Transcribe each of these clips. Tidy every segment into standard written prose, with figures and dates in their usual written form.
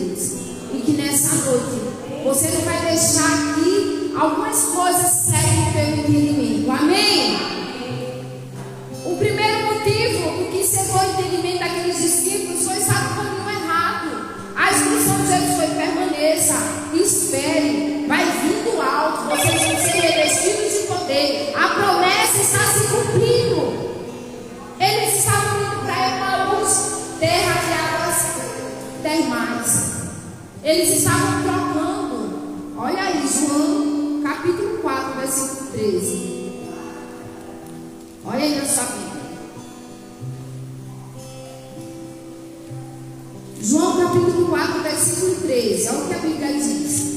Deus. E que nessa noite você não vai deixar que algumas coisas seguem pelo entendimento. Amém? O primeiro motivo do que cegou o entendimento daqueles discípulos foi estar no caminho errado. A instrução de Jesus foi: permaneça, espere, vai vindo alto, vocês vão ser revestidos de poder. A promessa está se cumprindo. Eles estavam indo para Emaús, terra de águas termais. Eles estavam trocando. Olha aí, João capítulo 4, versículo 13. Olha aí na sua Bíblia. João capítulo 4, versículo 13. Olha o que a Bíblia diz.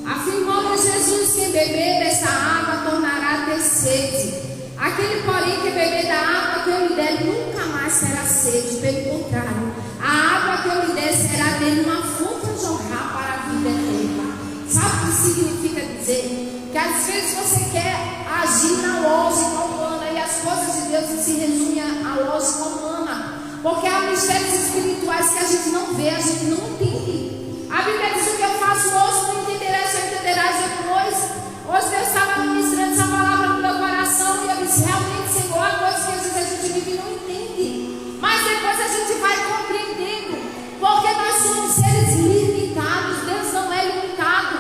Afirmou Jesus: quem beber dessa água tornará a ter sede. Aquele, porém, que beber da água que eu lhe der nunca mais terá sede. Pelo contrário, a água que eu lhe der será dele uma fonte a jorrar para a vida eterna. Sabe o que significa dizer? Que às vezes você quer agir na lógica humana, e as coisas de Deus se resumem à lógica humana, porque há mistérios espirituais que a gente não vê, a gente não entende. A Bíblia diz: o que eu faço hoje não entenderás, só entenderás depois. Hoje Deus estava ministrando essa palavra no meu coração, e eu disse: realmente, Senhor, há coisas que às vezes a gente vive e não entende, mas depois a gente vai compreendendo, porque nós somos seres limitados. Deus não é limitado.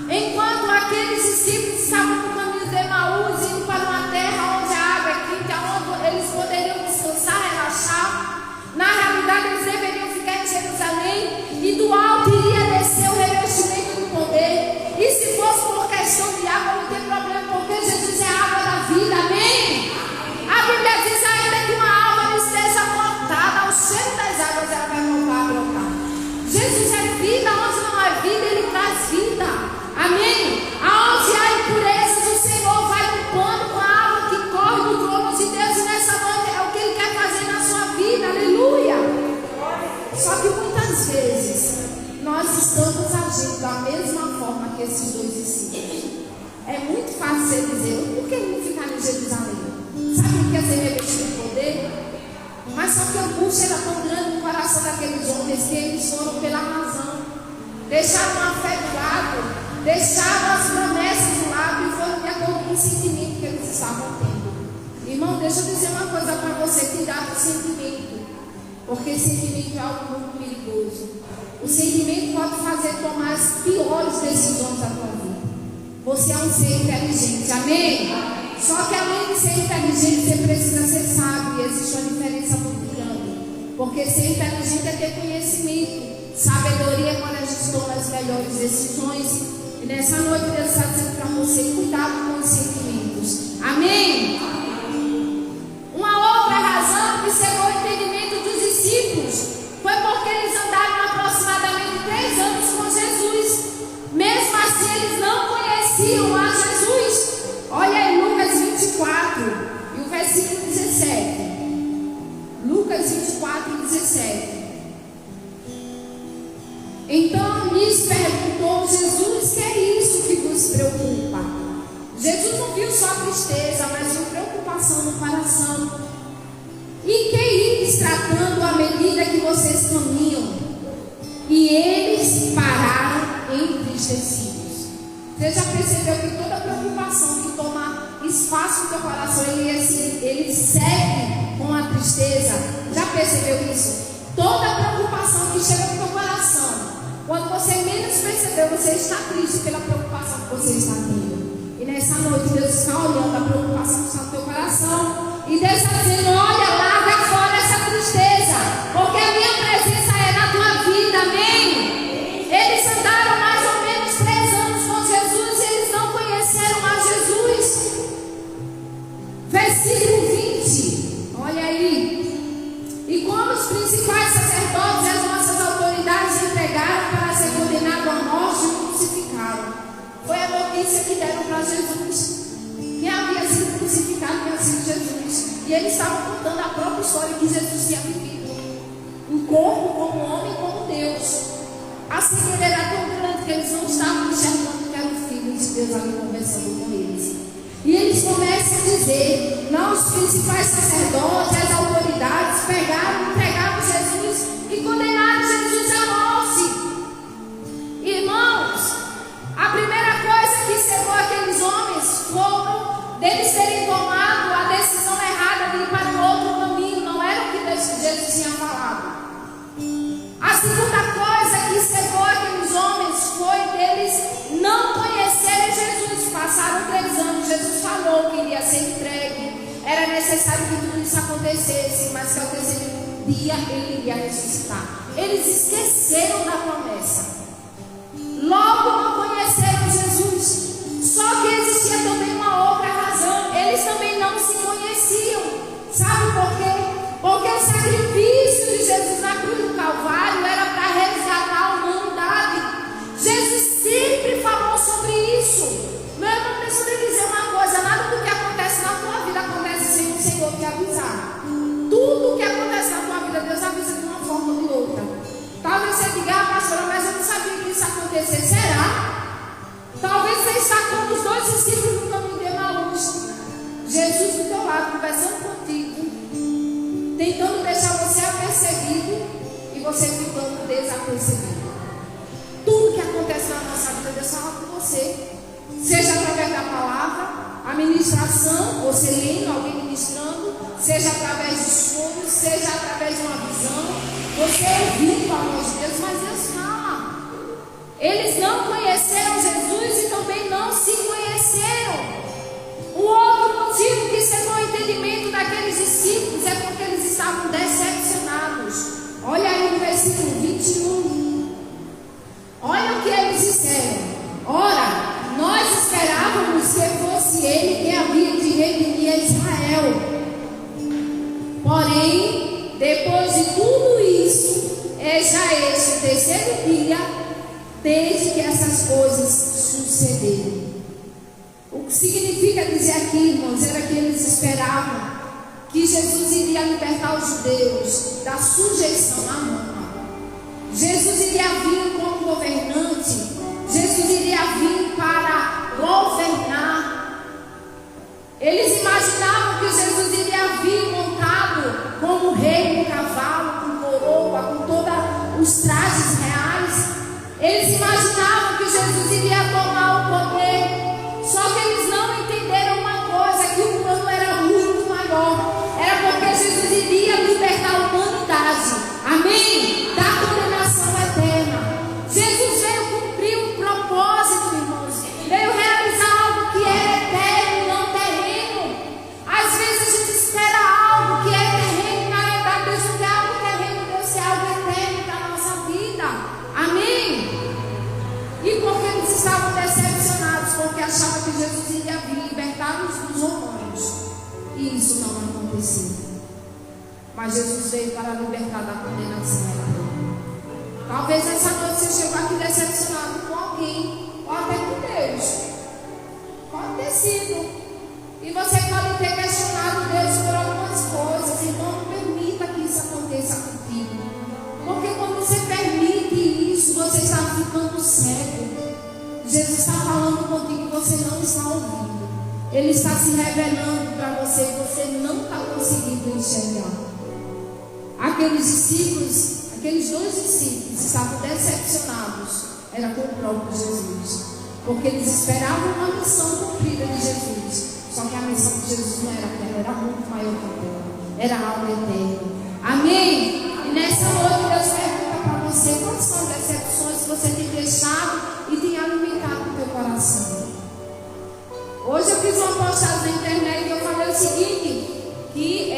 Enquanto aqueles discípulos estavam no caminho de Emaús, indo para uma terra onde a água é quente, onde eles poderiam descansar, relaxar, na realidade eles deveriam ficar em Jerusalém, e do alto iria descer o revestimento do poder. E se fosse por questão de água, não tem problema, porque Jesus é a água da vida. Amém? A Bíblia diz ainda que uma alma não esteja cortada, ao cheiro das águas ela vai voltar a brotar. Jesus é vida. Onde não há vida, Ele traz vida. Amém? Aonde há impurezas, o Senhor vai limpando com a água que corre do trono de Deus. E nessa noite é o que Ele quer fazer na sua vida. Aleluia! Só que muitas vezes nós estamos agindo da mesma forma que esses dois discípulos. É muito fácil você dizer: por que não ficar em Jerusalém? Sabe o que é ser revestido de poder? Mas só que a angústia era tão grande no coração daqueles homens que eles foram pela razão. Deixaram a fé do lado, deixaram as promessas do lado e foram de acordo com o sentimento que eles estavam tendo. Irmão, deixa eu dizer uma coisa para você: cuidado com o sentimento, porque sentimento é algo muito perigoso. O sentimento pode fazer tomar as piores decisões da tua vida. Você é um ser inteligente, amém? Só que além de ser inteligente, você precisa ser sábio, e existe uma diferença muito grande. Porque ser inteligente é ter conhecimento. Sabedoria é quando a gente toma as melhores decisões. E nessa noite Deus está dizendo para você: cuidado com os sentimentos. Amém? Uma outra razão que cegou o entendimento dos discípulos foi porque eles andaram aproximadamente 3 anos com Jesus. Mesmo assim eles não conheciam a Jesus. Olha aí Lucas 24 e o versículo 17. Lucas 24 e 17. Então lhes perguntou Jesus: que é isso que vos preocupa? Jesus não viu só tristeza, mas viu preocupação no coração. E que ides tratando à medida que vocês caminham? E eles pararam entristecidos. Você já percebeu que toda preocupação que toma espaço no teu coração, ele segue com a tristeza? Já percebeu isso? Toda preocupação que chega no teu coração, quando você menos percebeu, você está triste pela preocupação que você está tendo. E nessa noite Deus está olhando a preocupação que está no teu coração, e Deus está dizendo: olha, larga fora essa tristeza, porque a minha presença é na tua vida. Amém? Eles andaram mais ou menos 3 anos com Jesus e eles não conheceram a Jesus. Versículo 20, olha aí. E quando os principais sacerdotes e as nossas autoridades entregaram para ser condenado à morte, o crucificaram. Foi a notícia que deram para Jesus. Quem havia sido crucificado tinha sido Jesus. E eles estavam contando a própria história que Jesus tinha vivido. Um corpo como homem e como Deus. A cegueira era tão grande que eles não estavam enxergando que era o Filho de Deus ali conversando com eles. E começam a dizer, não, os principais sacerdotes, as autoridades pegaram, entregaram Jesus e condenaram Jesus à morte. Irmãos, a primeira coisa que cegou aqueles homens foram deles terem tomado a decisão errada de ir para um outro caminho, não era o que Jesus tinha falado. A segunda coisa que cegou aqueles homens foi deles não conhecerem Jesus. Passaram 3 anos, Jesus falou que iria ser entregue, era necessário que tudo isso acontecesse, mas que ao terceiro dia ele iria ressuscitar. Eles esqueceram da promessa, logo não conheceram Jesus. Só que existia também uma outra razão, eles também não se conheciam. Sabe por quê? Porque o sacrifício de Jesus na cruz do Calvário era para resgatar a humanidade. Jesus sempre falou sobre isso. Meu irmão, deixa eu lhe dizer uma coisa: nada do que acontece na tua vida acontece sem o Senhor te avisar. Tudo que acontece na tua vida, Deus avisa de uma forma ou de outra. Talvez você diga, pastora, mas eu não sabia que isso ia acontecer. Será? Talvez você está com os 2 discípulos no caminho de Emaús, Jesus do teu lado, conversando contigo, tentando deixar você apercebido e você ficando desapercebido. Tudo que acontece na nossa vida, Deus fala com você. Seja através da palavra, a ministração, você lendo, alguém ministrando, seja através de sonhos, seja através de uma visão, você ouvindo a voz de Deus, mas Deus fala. Eles não conheceram Jesus e também não se conheceram. O outro motivo que cegou o entendimento daqueles discípulos é porque eles estavam decepcionados. Olha aí no versículo 21. Olha o que eles disseram. Ora, nós esperávamos que fosse ele que havia de redimir a Israel. Porém, depois de tudo isso, é já este o terceiro dia desde que essas coisas sucederam. O que significa dizer aqui, irmãos, era que eles esperavam que Jesus iria libertar os judeus da sujeição a Roma. Jesus iria vir como governante. Jesus iria vir para governar. Eles imaginavam que Jesus iria vir montado como rei, no cavalo, com coroa, com todos os trajes reais. Eles imaginavam que Jesus iria tomar o poder. Só que eles não entenderam uma coisa, que o plano era muito maior. Era porque Jesus iria libertar a humanidade. Amém? Da condenação eterna. Jesus veio cumprir um propósito, irmãos. Veio realizar algo que é eterno, não terreno. Às vezes a gente espera algo que é terreno, na verdade Deus não quer algo terreno, Deus quer algo eterno para a nossa vida. Amém? E porque eles estavam decepcionados, porque achavam que Jesus iria vir libertar-nos dos romanos. E isso não aconteceu. Mas Jesus veio para libertar da condenação. Talvez essa noite você chegou aqui decepcionado com alguém, ou até com Deus. Pode ter sido. E você pode ter questionado Deus por algumas coisas. Então não permita que isso aconteça contigo. Porque quando você permite isso, você está ficando cego. Jesus está falando contigo e você não está ouvindo. Ele está se revelando para você e você não está conseguindo enxergar. Aqueles discípulos, aqueles 2 discípulos estavam decepcionados. Era com o próprio Jesus. Porque eles esperavam uma missão cumprida de Jesus. Só que a missão de Jesus não era aquela, era muito maior que aquela. Era algo eterno. Amém? E nessa noite Deus pergunta para você: quais são as decepções que você tem deixado e tem alimentado o teu coração? Hoje eu fiz uma postagem na internet e eu falei o seguinte: que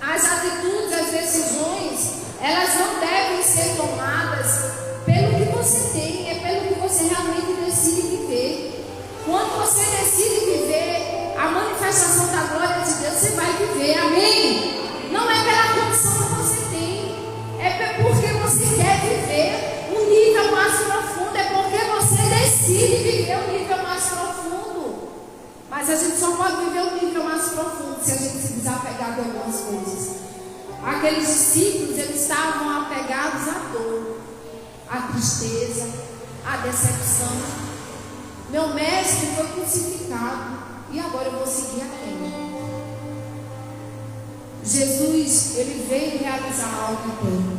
as atitudes, as decisões, elas não devem ser tomadas pelo que você tem, é pelo que você realmente decide viver. Quando você decide viver a manifestação da glória de Deus, você vai viver. Amém? Não é pela condição que você tem, é porque você quer viver um nível mais profundo, é porque você decide viver um nível mais profundo. Mas a gente só pode viver um nível mais profundo se a gente se desapegar de algumas coisas. Aqueles discípulos, eles estavam apegados à dor, à tristeza, à decepção. Meu mestre foi crucificado. agora eu vou seguir a quem? Jesus, ele veio realizar algo na terra.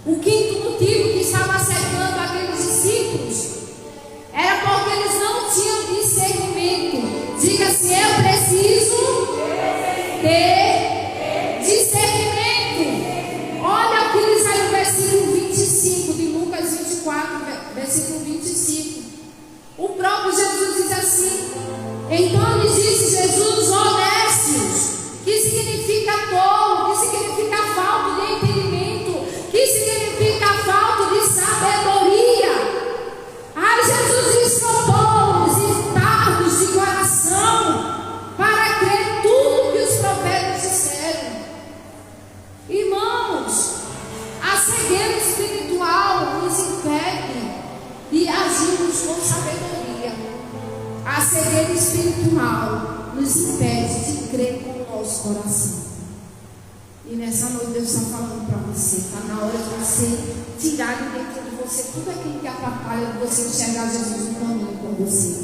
O quinto motivo que estava cercando aqueles discípulos era porque eles não tinham discernimento. Diga-se, eu preciso ter discernimento. Olha o que diz aí no versículo 25 de Lucas 24, versículo 25. O próprio Jesus diz assim: então lhes disse Jesus, honestos, que significa tolo, que significa falta de entendimento, que significa falta de sabedoria. Ai, Jesus disse, tolos e tardos de coração, para crer tudo que os profetas disseram. Irmãos, a cegueira espiritual nos impede de agirmos com sabedoria. A cegueira espiritual nos impede de crer com o nosso coração. E nessa noite Deus está falando para você, está na hora de você tirar de dentro de você tudo aquilo que atrapalha de você enxergar Jesus no caminho com você.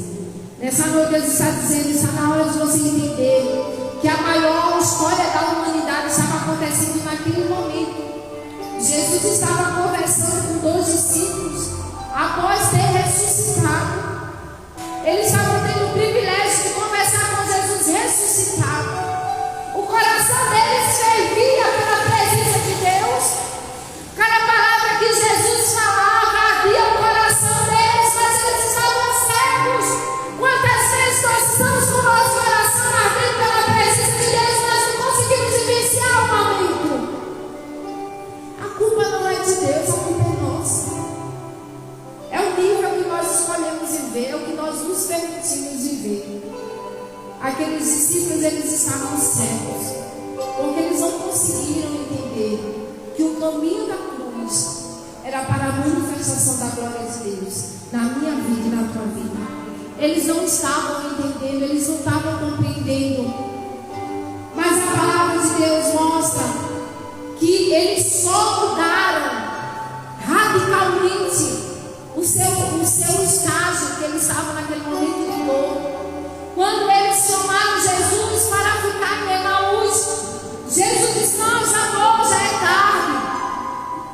Nessa noite Deus está dizendo, está na hora de você entender que a maior história da humanidade estava acontecendo naquele momento. Jesus estava conversando com 2 discípulos após ter ressuscitado. Eles estavam tendo o privilégio de conversar com Jesus ressuscitado. O coração deles fervia pela presença de Deus. Cada palavra que Jesus falava ardia o coração deles, mas eles estavam cegos. Quantas vezes nós estamos com o nosso coração ardendo pela presença de Deus e nós não conseguimos vivenciar o momento? A culpa não é de Deus, a culpa é nossa. É o nível que nós escolhemos viver, é o que nós nos permitimos viver. Aqueles discípulos, eles estavam cegos, porque eles não conseguiram entender que o caminho da cruz era para a manifestação da glória de Deus na minha vida e na tua vida. Eles não estavam entendendo, eles não estavam compreendendo. Mas a palavra de Deus mostra que eles só mudaram radicalmente o seu estágio que eles estavam naquele momento de dor. Quando eles chamaram Jesus para ficar em Emaús, Jesus disse, não, já é tarde.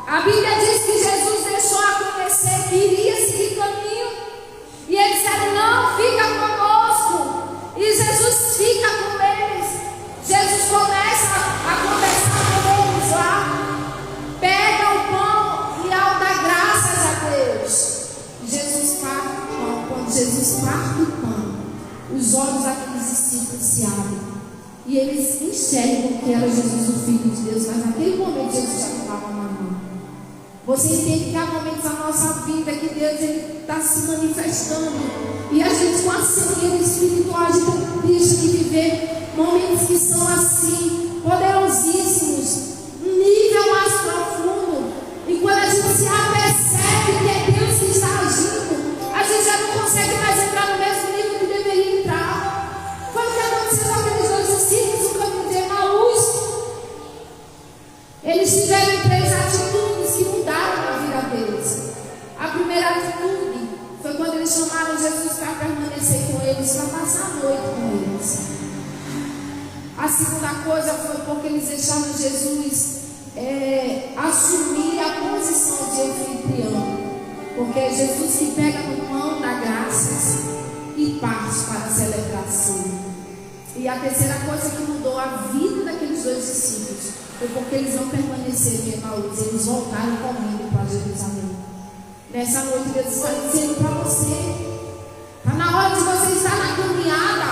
A Bíblia diz que Jesus deixou a conhecer que iria seguir caminho. E eles disseram, não, fica conosco. E Jesus fica com eles. Jesus começa a conversar com eles lá. Pega o pão e ao dar graças a Deus, Jesus parte o pão. Quando Jesus parte o pão, os olhos daqueles discípulos se abrem e eles enxergam que era Jesus, o Filho de Deus, mas naquele momento Jesus já estava na mão. Você entende que há momentos na nossa vida que Deus está se manifestando e a gente, com a cegueira espiritual, a gente deixa de viver momentos que são assim, poderosíssimos, um nível mais profundo. E quando a gente se apercebe que é Deus que está agindo, a gente já não consegue mais entrar no mesmo nível que deveria entrar. Foi o que aconteceu com aqueles 2 discípulos no caminho de Emaús. Eles tiveram 3 atitudes que mudaram a vida deles. A primeira atitude foi quando eles chamaram Jesus para permanecer com eles, para passar a noite com eles. A segunda coisa foi porque eles deixaram Jesus assumir a posição de anfitrião. Porque é Jesus que pega no pão, dá graças e parte para celebrar a ceia. E a terceira coisa que mudou a vida daqueles 2 discípulos foi porque eles não permaneceram em Emaús, eles voltaram correndo para Jerusalém. Nessa noite Deus está dizendo para você, está na hora de você estar na caminhada,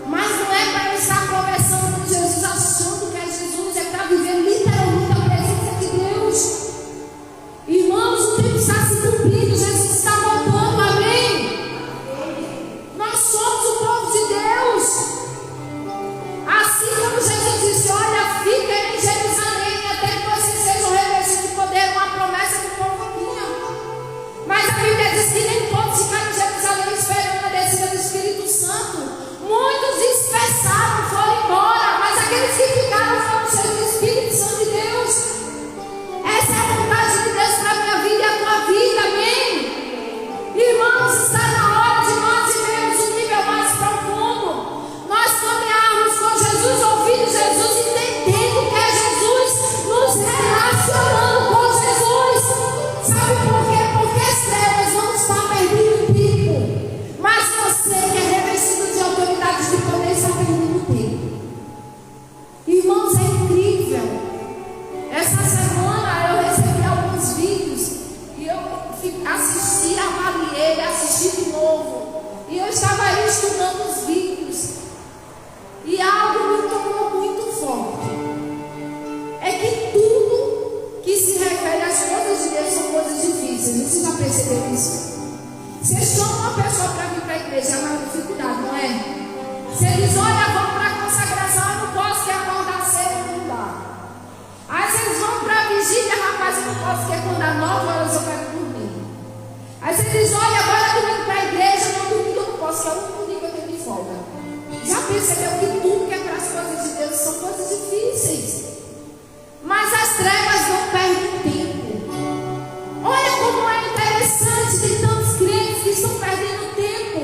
mas não é para estar conversando com Jesus achando que é Jesus, é para viver literalmente a presença de Deus. Irmãos, o tempo está se cumprindo, Jesus está voltando, amém? Nós somos o povo de Deus. Assim como Jesus disse, olha, fica em Jerusalém até que vocês sejam revestidos de poder, uma promessa que o povo tinha. Mas a Bíblia diz que nem pode ficar em Jerusalém esperando a descida do Espírito Santo. Se eles olham, vão para a consagração, eu não posso que acordar cedo, não dá. Aí se eles vão para a vigília, rapaz, eu não posso que acordar 9 horas, eu quero dormir. Aí se eles olham, agora domingo para a igreja, não domingo eu não posso, que é o único dia que eu tenho de folga. Já percebeu que tudo que é para as coisas de Deus são coisas difíceis? Mas as trevas não perdem tempo. Olha como é interessante, tem tantos crentes que estão perdendo tempo.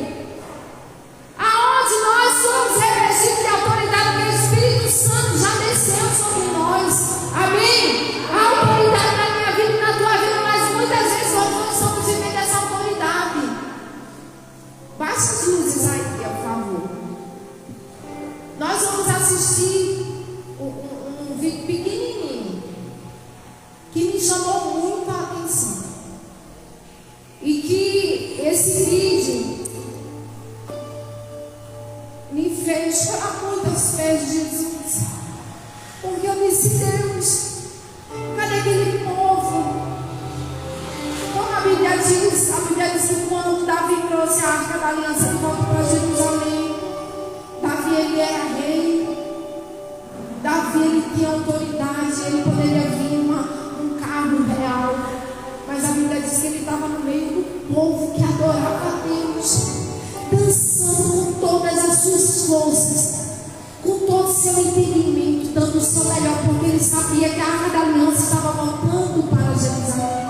Aonde nós somos revestidos de autoridade, porque o Espírito Santo já desceu sobre nós. Amém? A autoridade na minha vida e na tua vida, mas muitas vezes nós não estamos vivendo essa autoridade. Baixe as luzes aí, por favor. Nós vamos assistir um vídeo pequenininho que me chamou muito a atenção. E que esse vídeo me fez chorar muito aos pés de Jesus. Porque eu disse, Deus, cadê aquele povo? Como a Bíblia diz que quando Davi trouxe a Arca da Aliança de volta para Jerusalém, Davi ele era rei. Davi ele tinha autoridade, ele poderia vir um carro real. Mas a Bíblia diz que ele estava no meio do povo que adorava a Deus, dançando com todas as suas forças, com todo o seu entendimento, dando o seu melhor, porque ele sabia que a Arca da Aliança estava voltando para Jerusalém.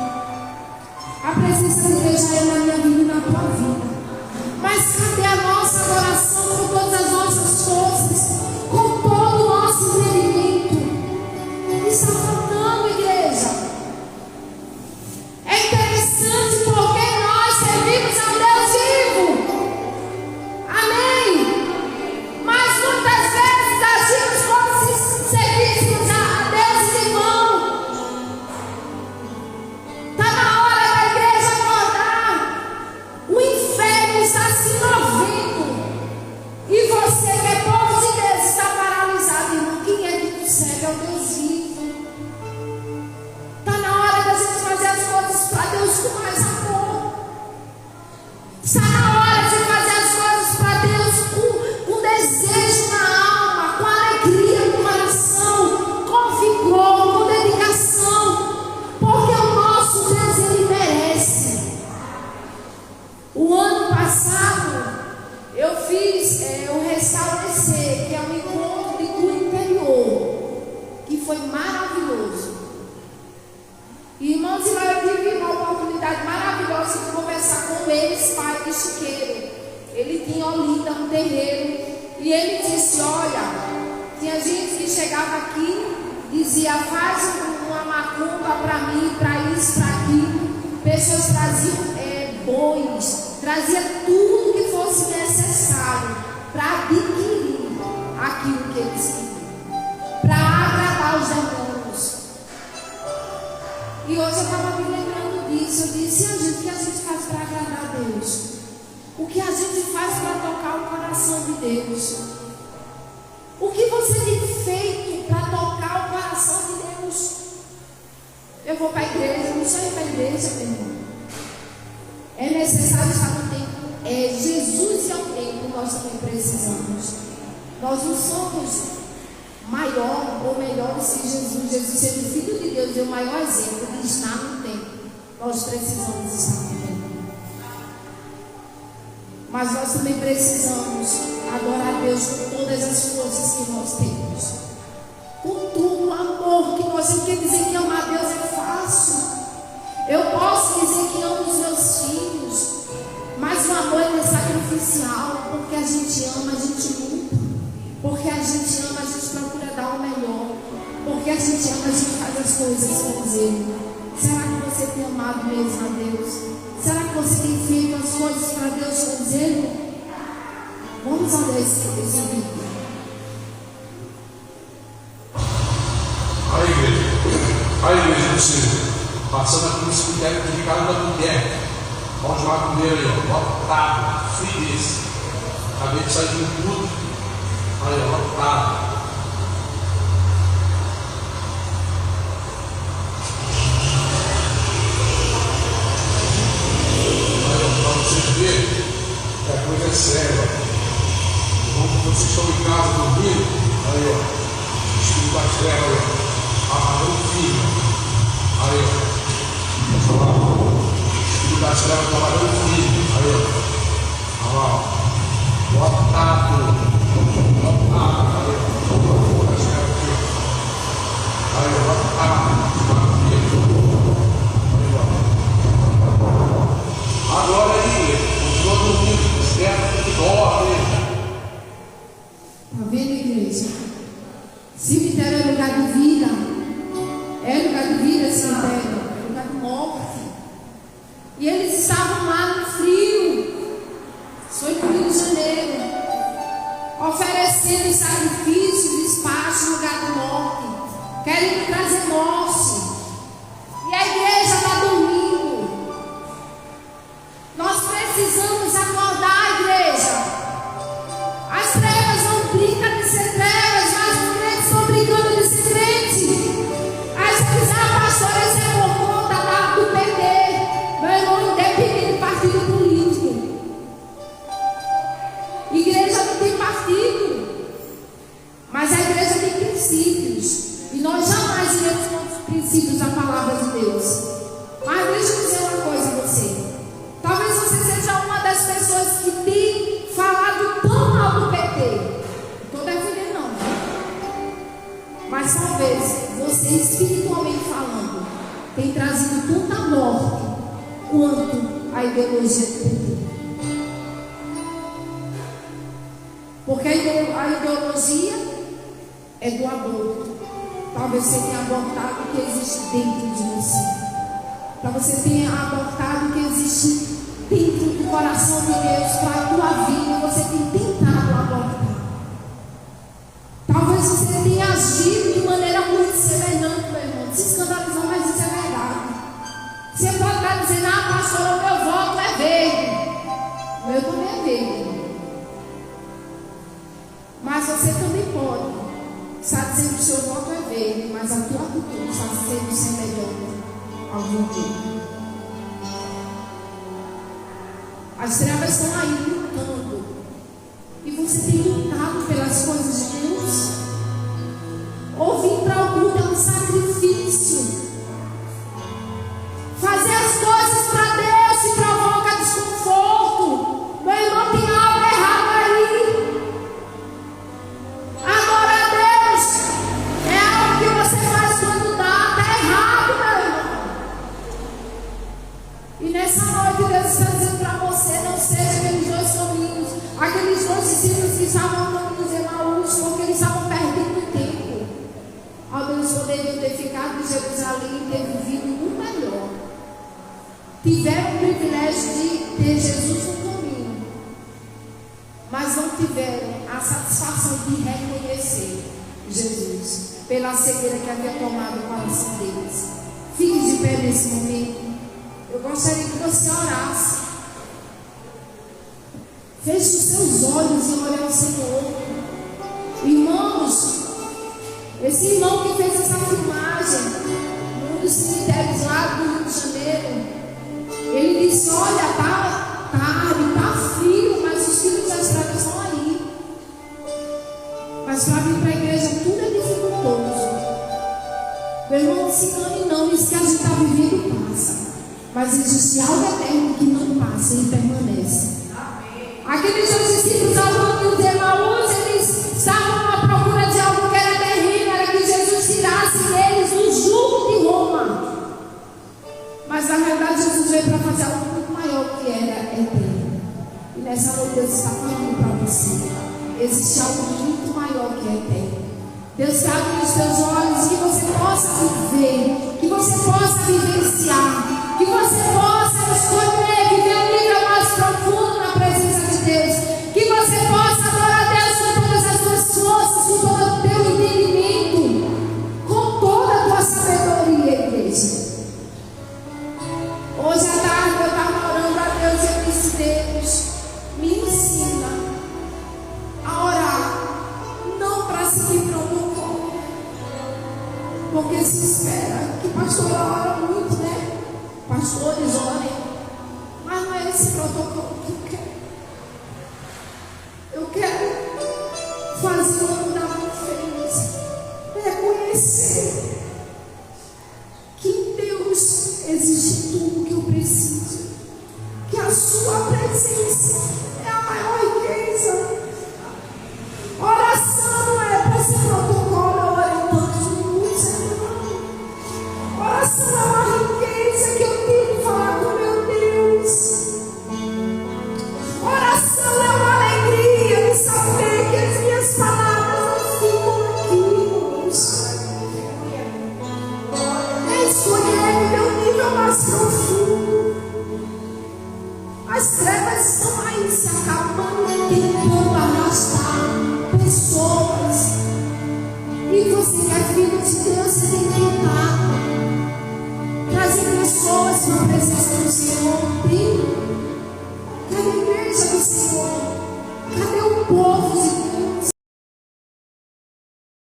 A presença de Deus já é na minha vida e na tua vida. Mas cadê a nossa adoração com todas as nossas forças, com todo o nosso entendimento? Está faltando, igreja. É interessante porque nós servimos a Deus vivo. Amém? Mas muitas vezes agimos como se servíssemos a Deus em vão. Está na hora da igreja acordar. O inferno está se movendo. E você que é povo de Deus está paralisado, irmão. Quem é que tu serve? É o Deus vivo. Está na hora da gente fazer as coisas para Deus com mais amor. Está na hora de fazer as coisas para Deus com desejo na alma, com alegria no coração, com vigor, com dedicação. Porque o nosso Deus, Ele merece. O ano passado eu fiz o Restaurecer, que é um encontro de cura interior, que foi maravilhoso. Irmãos, eu tive uma oportunidade maravilhosa de conversar com o ex-pai de Chiqueiro. Ele tinha Olinda, um terreiro, e ele disse, olha, tinha gente que chegava aqui, dizia, faz uma macumba para mim, para isso, para aquilo. Pessoas traziam bois, trazia tudo que fosse necessário para adquirir aquilo que eles queriam, para agradar os demônios. E hoje eu estava me lembrando disso. Eu disse, o que a gente faz para agradar a Deus? O que a gente faz para tocar o coração de Deus? O que você tem feito para tocar o coração de Deus? Eu vou para a igreja, não sou ir para a igreja, meu irmão. É necessário estar no tempo. Jesus é o tempo, nós também precisamos. Nós não somos maior ou melhores que Jesus. Jesus, sendo Filho de Deus, é o maior exemplo de estar no tempo. Nós precisamos estar no tempo. Mas nós também precisamos adorar a Deus com todas as forças que nós temos, com todo o amor que nós temos. Quer dizer que amar a Deus é fácil. Eu posso dizer que amo os meus filhos, mas o amor é sacrificial. Porque a gente ama, a gente luta. Porque a gente ama, a gente procura dar o melhor. Porque a gente ama, a gente faz as coisas com zelo. Será que você tem amado mesmo a Deus? Será que você tem feito as coisas para Deus com zelo? Vamos olhar esse vídeo. A igreja do Senhor, passando aqui no cemitério de cada mulher. Vamos lá comer aí, ó, lotado, feliz. Acabei de sair do culto, aí, ó, lotado. Aí, ó, para vocês verem que a coisa é séria. vocês estão em casa dormindo, aí ó, o espírito das trevas, aí ó, amarrando firme, aí ó, olha lá, o espírito das trevas trabalhando firme, aí ó, olha lá, ó, lotado, aí ó, das trevas aqui, ó, aí ó, lotado, agora aí, continua dormindo, esperto que dorme. Está vendo, igreja? Cemitério é lugar de vida. É lugar de vida, cemitério. É lugar de morte. E eles estavam lá no frio. Foi no Rio de Janeiro. Oferecendo sacrifício, despacho no lugar de morte. Querendo trazer morte. E a igreja está dormindo. Nós precisamos acordar, igreja. As trevas não brincam de ser trevas, mas os crentes estão brincando de ser crente. Aí você diz, pastor, isso é por conta do PT. Meu irmão, independente de partido político. Igreja não tem partido, mas a igreja tem princípios. E nós jamais iremos contra os princípios da palavra de Deus. Mas deixa eu dizer uma coisa a você. Talvez você seja uma das pessoas que tem falado tão mal do PT. Não estou defendendo não. Mas talvez você, espiritualmente falando, tem trazido tanta morte quanto a ideologia do PT. Porque a ideologia é do aborto. Talvez você tenha abortado o que existe dentro de você. Talvez você tenha abortado o que existe dentro do coração de Deus para a tua vida. E você tem tentado abortar. Talvez você tenha agido de maneira muito semelhante, meu irmão. Se escandalizou, mas isso é verdade. Você pode estar dizendo, pastor, o meu voto é verde. O meu também é verde. Mas você também pode estar dizendo que o seu voto é verde, mas a tua atitude está sendo semelhante ao verde. As trevas estão aí lutando. E você tem lutado pelas coisas de Deus? Ou vir para o culto é um sacrifício? Fazer as coisas para Deus te provoca desconforto. Meu irmão, tem algo errado aí. Agora a Deus é algo que você faz quando dá. Está errado, meu irmão. E nessa noite Deus está dizendo para você, não seja aqueles dois caminhos. Aqueles dois discípulos que estavam no caminho de Emaús, porque eles estavam perdendo tempo. Alguns poderiam ter ficado em Jerusalém e ter vivido o melhor. Tiveram o privilégio de ter Jesus no caminho, mas não tiveram a satisfação de reconhecer Jesus pela cegueira que havia tomado o coração deles. Fique de pé nesse momento. Eu gostaria que você orasse. Feche os seus olhos e ore ao Senhor. Irmãos, esse irmão que fez essa filmagem num dos cemitérios lá do Rio de Janeiro, ele disse, olha, tá tarde, tá frio, mas os filhos das trevas estão aí. Mas para vir para a igreja tudo é dificultoso. Meu irmão, não se engane não, isso que a gente está vivendo passa. Mas existe algo eterno que não passa e permanece. Aqueles dois discípulos ao caminho de Emaús, eles estavam à procura de algo que era terrível, era que Jesus tirasse deles o jugo de Roma. Mas na realidade Jesus veio para fazer algo muito maior que era eterno. E nessa noite Deus está falando para você. Existe algo muito maior que é eterno. Deus está abrindo os teus olhos, que você possa viver, que você possa vivenciar, que você possa escolher, viver um nível mais profundo na presença de Deus, que você possa adorar a Deus com todas as suas forças, com todo o teu entendimento, com toda a tua sabedoria, igreja. Hoje à tarde eu estava orando a Deus e eu disse, Deus, me ensina a orar, não para seguir protocolo, porque se espera que pastor ora muito, né? Pastores orem, mas não é esse protocolo que eu quero. Eu quero fazer o que Davi fez, reconhecer que em Deus existe tudo que eu preciso, que a sua presença é a maior riqueza. Oração não é para ser protocolo, eu orei tantos minutos, não. Oração é uma riqueza que eu tenho que falar com meu Deus. Oração é uma alegria de saber que as minhas palavras não ficam aqui, irmãos. É escolher meu nível mais profundo. As trevas estão aí se acabando, tentando arrastar pessoas. E você que é filho de Deus, você tem que lutar, trazer pessoas para a presença do Senhor. Cadê a igreja do Senhor? Cadê o povo de Deus?